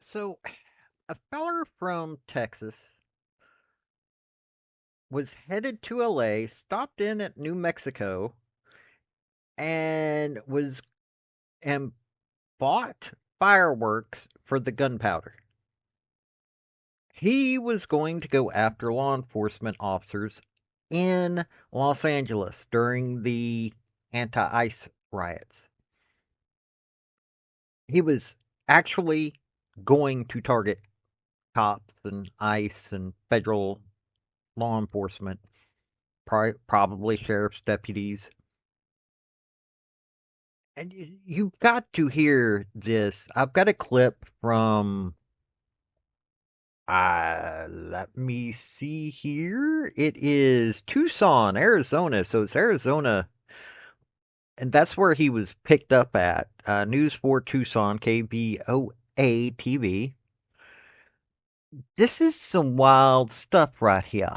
So, a feller from Texas was headed to LA, stopped in at New Mexico, and was and bought fireworks for the gunpowder. He was going to go after law enforcement officers in Los Angeles during the anti-ICE riots. He was actually going to target cops and ICE and federal law enforcement, probably sheriff's deputies. And you've got to hear this. I've got a clip from, let me see here. It is Tucson, Arizona. So it's Arizona. And that's where he was picked up at. News 4 Tucson, KBOA TV. This is some wild stuff right here.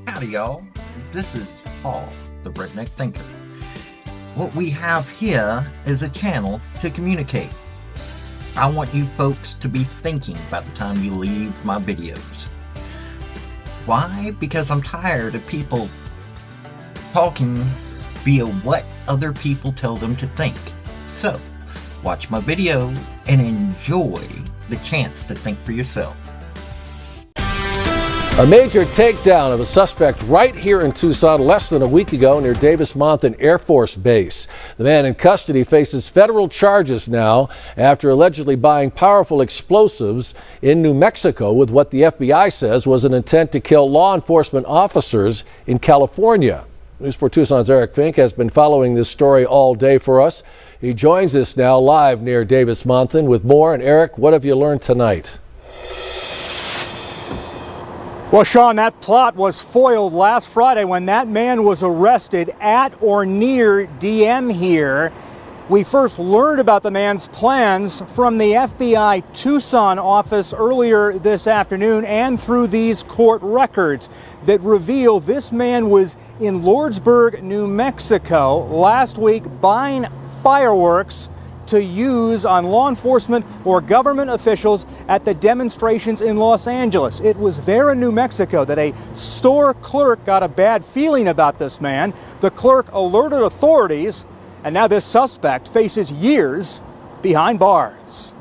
Howdy, y'all. This is Paul, the Redneck Thinker. What we have here is a channel to communicate. I want you folks to be thinking by the time you leave my videos. Why? Because I'm tired of people talking via what other people tell them to think. So, watch my video and enjoy the chance to think for yourself. A major takedown of a suspect right here in Tucson less than a week ago near Davis-Monthan Air Force Base. The man in custody faces federal charges now after allegedly buying powerful explosives in New Mexico with what the FBI says was an intent to kill law enforcement officers in California. News 4 Tucson's Eric Fink has been following this story all day for us. He joins us now live near Davis-Monthan with more. And Eric, what have you learned tonight? Well, Sean, that plot was foiled last Friday when that man was arrested at or near DM here. We first learned about the man's plans from the FBI Tucson office earlier this afternoon and through these court records that reveal this man was in Lordsburg, New Mexico last week buying fireworks to use on law enforcement or government officials at the demonstrations in Los Angeles. It was there in New Mexico that a store clerk got a bad feeling about this man. The clerk alerted authorities, and now this suspect faces years behind bars.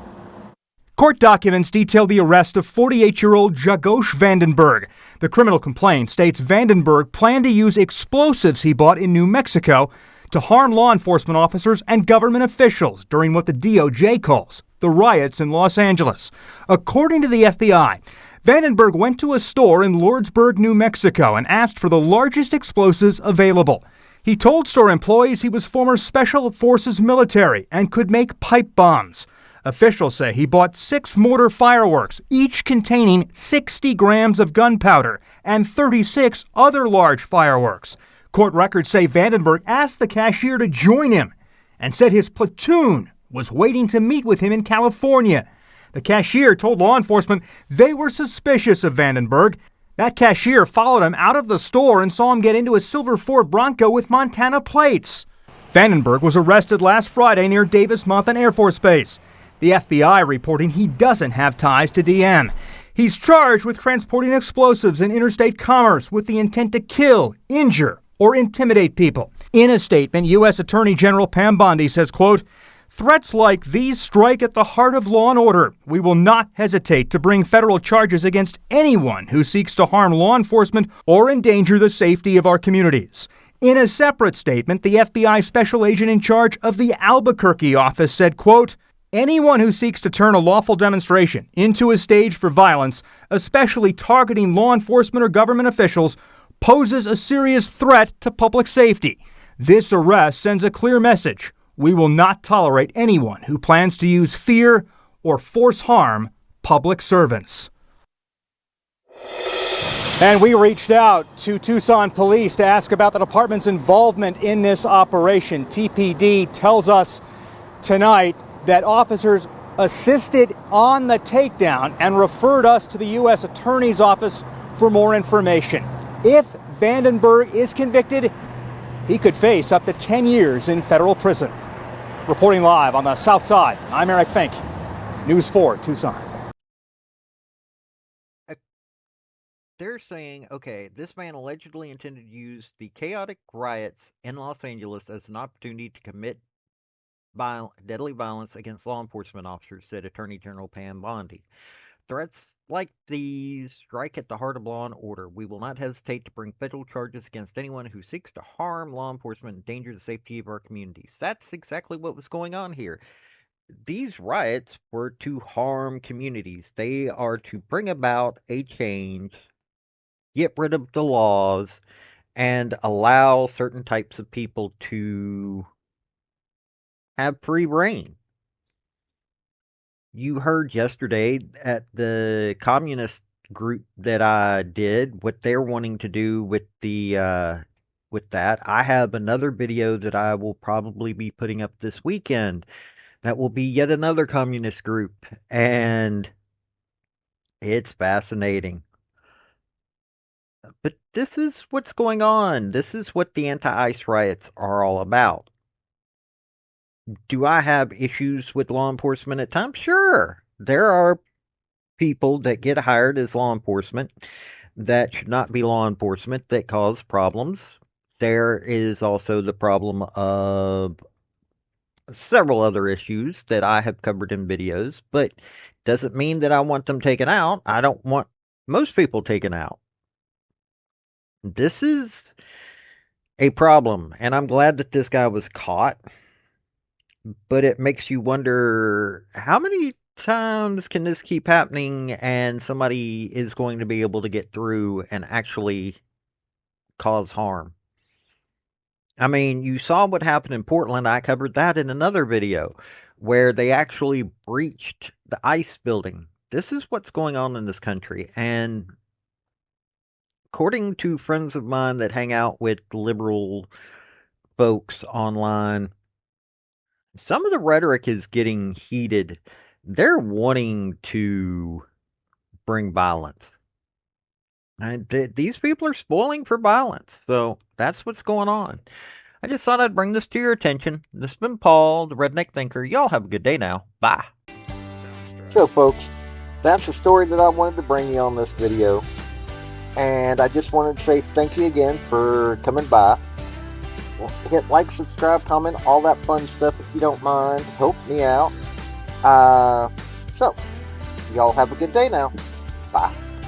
Court documents detail the arrest of 48-year-old Grzegorz Vandenberg. The criminal complaint states Vandenberg planned to use explosives he bought in New Mexico to harm law enforcement officers and government officials during what the DOJ calls the riots in Los Angeles. According to the FBI, Vandenberg went to a store in Lordsburg, New Mexico, and asked for the largest explosives available. He told store employees he was former Special Forces military and could make pipe bombs. Officials say he bought 6 mortar fireworks, each containing 60 grams of gunpowder, and 36 other large fireworks. Court records say Vandenberg asked the cashier to join him and said his platoon was waiting to meet with him in California. The cashier told law enforcement they were suspicious of Vandenberg. That cashier followed him out of the store and saw him get into a silver Ford Bronco with Montana plates. Vandenberg was arrested last Friday near Davis-Monthan Air Force Base. The FBI reporting he doesn't have ties to DM. He's charged with transporting explosives in interstate commerce with the intent to kill, injure, or intimidate people. In a statement, U.S. Attorney General Pam Bondi says, quote, "Threats like these strike at the heart of law and order. We will not hesitate to bring federal charges against anyone who seeks to harm law enforcement or endanger the safety of our communities." In a separate statement, the FBI special agent in charge of the Albuquerque office said, quote, "Anyone who seeks to turn a lawful demonstration into a stage for violence, especially targeting law enforcement or government officials, poses a serious threat to public safety. This arrest sends a clear message. We will not tolerate anyone who plans to use fear or force harm public servants." And we reached out to Tucson police to ask about the department's involvement in this operation. TPD tells us tonight that officers assisted on the takedown and referred us to the U.S. Attorney's Office for more information. If Vandenberg is convicted, he could face up to 10 years in federal prison. Reporting live on the South Side, I'm Eric Fink, News 4 Tucson. they're saying, okay, this man allegedly intended to use the chaotic riots in Los Angeles as an opportunity to commit deadly violence against law enforcement officers, said Attorney General Pam Bondi. Threats like these strike at the heart of law and order. We will not hesitate to bring federal charges against anyone who seeks to harm law enforcement and endanger the safety of our communities. That's exactly what was going on here. These riots were to harm communities. They are to bring about a change, get rid of the laws, and allow certain types of people to have free reign. You heard yesterday at the communist group that I did what they're wanting to do with the with that. I have another video that I will probably be putting up this weekend that will be yet another communist group, and it's fascinating. But this is what's going on. This is what the anti-ICE riots are all about. Do I have issues with law enforcement at times? Sure. There are people that get hired as law enforcement that should not be law enforcement that cause problems. There is also the problem of several other issues that I have covered in videos, but doesn't mean that I want them taken out. I don't want most people taken out. This is a problem, and I'm glad that this guy was caught, but it makes you wonder how many times can this keep happening and somebody is going to be able to get through and actually cause harm. I mean, you saw what happened in Portland. I covered that in another video where they actually breached the ICE building. This is what's going on in this country. And according to friends of mine that hang out with liberal folks online, some of the rhetoric is getting heated. They're wanting to bring violence. And these people are spoiling for violence. So that's what's going on. I just thought I'd bring this to your attention. This has been Paul, the Redneck Thinker. Y'all have a good day now. Bye. So, folks, that's the story that I wanted to bring you on this video. And I just wanted to say thank you again for coming by. Hit like, subscribe, comment, all that fun stuff if you don't mind. Help me out. So, y'all have a good day now.